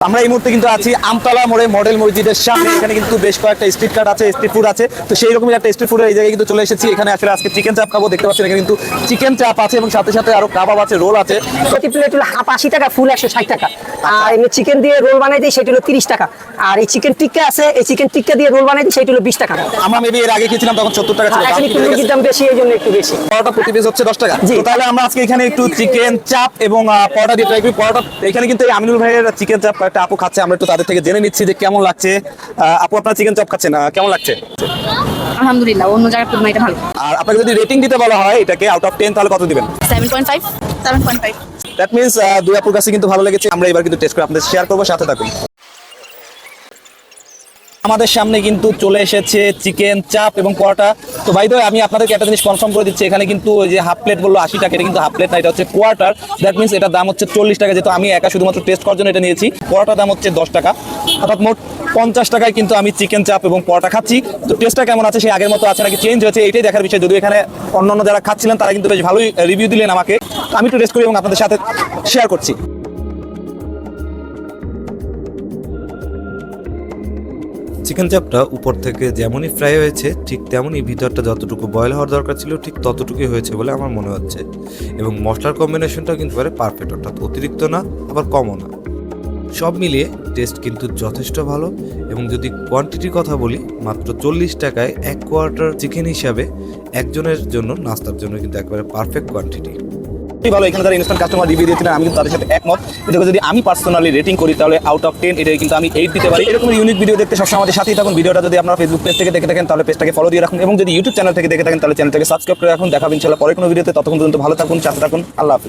আমরা এই মুহূর্তে কিন্তু আছি আমতলা মোড়ে মডেল মসজিদের সামনে। এখানে কিন্তু বেশ কয়েকটা স্ট্রিট কার্ট আছে, স্ট্রিট ফুড আছে। তো সেই রকমই একটা স্ট্রিট ফুডের এই জায়গায় কিন্তু চলে এসেছি। এখানে আসলে আজকে চিকেন চাপ খাবো। দেখতে পাচ্ছেন এখানে কিন্তু চিকেন চাপ আছে এবং সাথে সাথে আরো কাবাব আছে, রোল আছে। প্রতি প্লেট হলো হাফ 80 টাকা, ফুল 160 টাকা। আর এমনি চিকেন দিয়ে রোল বানাই দিই, সেটা হলো 30 টাকা। আর এই চিকেন টিক্কা আছে, এই চিকেন টিক্কা দিয়ে রোল বানাই দিই, সেটা হলো 20 টাকা। আমরা মেবি এর আগে খেয়েছিলাম তখন 70 টাকা ছিল। এখন একটু মুরগির দাম বেশি, এই জন্য একটু বেশি। পরোটা প্রতি পিস হচ্ছে 10 টাকা। জি। তো তাহলে আমরা আজকে এখানে একটু চিকেন চাপ এবং পরোটা দিয়ে ট্রাই করি। পরোটা এখানে কিন্তু এই আমিনুল ভাইয়ের চিকেন চাপ একটা আপু খাচ্ছে, আমরা একটু তাদের থেকে জেনে নিচ্ছি যে কেমন লাগছে। আপু আপনার চিকেন চাপ খাচ্ছেন, কেমন লাগছে? আলহামদুলিল্লাহ, অন্য জায়গার তুলনায় এটা ভালো। আর আপনাকে যদি রেটিং দিতে বলা হয় এটাকে আউট অফ 10 তাহলে কত দিবেন? 7.5 7.5। দ্যাট মিন্স দুই আপুর কাছে কিন্তু ভালো লেগেছে। আমরা এবার কিন্তু টেস্ট করে আপনাদের শেয়ার করবো, সাথে থাকুন। আমাদের সামনে কিন্তু চলে এসেছে চিকেন চাপ এবং পরোটা। তো ভাই আমি আপনাদেরকে একটা জিনিস কনফার্ম করে দিচ্ছি, এখানে কিন্তু ওই যে হাফ প্লেট বললো 80 টাকা, এটা কিন্তু হাফ প্লেট না, এটা হচ্ছে কোয়ার্টার। দ্যাট মিন্স এটার দাম হচ্ছে 40 টাকা। যেহেতু আমি একা শুধুমাত্র টেস্ট করার জন্য এটা নিয়েছি। পরোটার দাম হচ্ছে 10 টাকা, অর্থাৎ মোট 50 টাকায় কিন্তু আমি চিকেন চাপ এবং পরোটা খাচ্ছি। তো টেস্টটা কেমন আছে, সেই আগের মতো আছে নাকি চেঞ্জ হয়েছে, এটাই দেখার বিষয়। যদিও এখানে অন্যান্য যারা খাচ্ছিলেন তারা কিন্তু বেশ ভালোই রিভিউ দিলেন আমাকে। আমি একটু টেস্ট করি এবং আপনাদের সাথে শেয়ার করছি। চিকেন চাপটা উপর থেকে যেমনই ফ্রাই হয়েছে ঠিক তেমনই ভিতরটা যতটুকু বয়েল হওয়ার দরকার ছিল ঠিক ততটুকুই হয়েছে বলে আমার মনে হচ্ছে। এবং মশলার কম্বিনেশনটাও কিন্তু পারফেক্ট, অর্থাৎ অতিরিক্ত না আবার কমও না। সব মিলিয়ে টেস্ট কিন্তু যথেষ্ট ভালো। এবং যদি কোয়ান্টিটির কথা বলি, মাত্র 40 টাকায় 1 কোয়ার্টার চিকেন হিসাবে একজনের জন্য নাস্তার জন্য কিন্তু একবারে পারফেক্ট কোয়ান্টিটি। ভালো। এখানে যারা ইনস্ট্যান্ট কাস্টমার রিভিউ দিয়েছিলেন আমি কিন্তু তাদের সাথে একমত। এটাকে যদি আমি পার্সোনালি রেটিং করি তাহলে আউট অফ 10 এটাই কিন্তু আমি 8 দিতে পারি। এরকম ইউনিক ভিডিও দেখতে সবসময় আমাদের সাথেই থাকুন। ভিডিওটা যদি আপনারা ফেসবুক পেজ থেকে দেখে থাকেন তাহলে পেজটাকে ফলো দিয়ে রাখুন, এবং যদি ইউটিউব চ্যানেল থেকে দেখে থাকেন তাহলে চ্যানেলটাকে সাবস্ক্রাইব করে রাখুন। দেখাবেন ইনশাআল্লাহ পরে কোনো ভিডিওতে। ততক্ষণ পর্যন্ত ভালো থাকুন, সাথে থাকুন। আল্লাহ হাফেজ।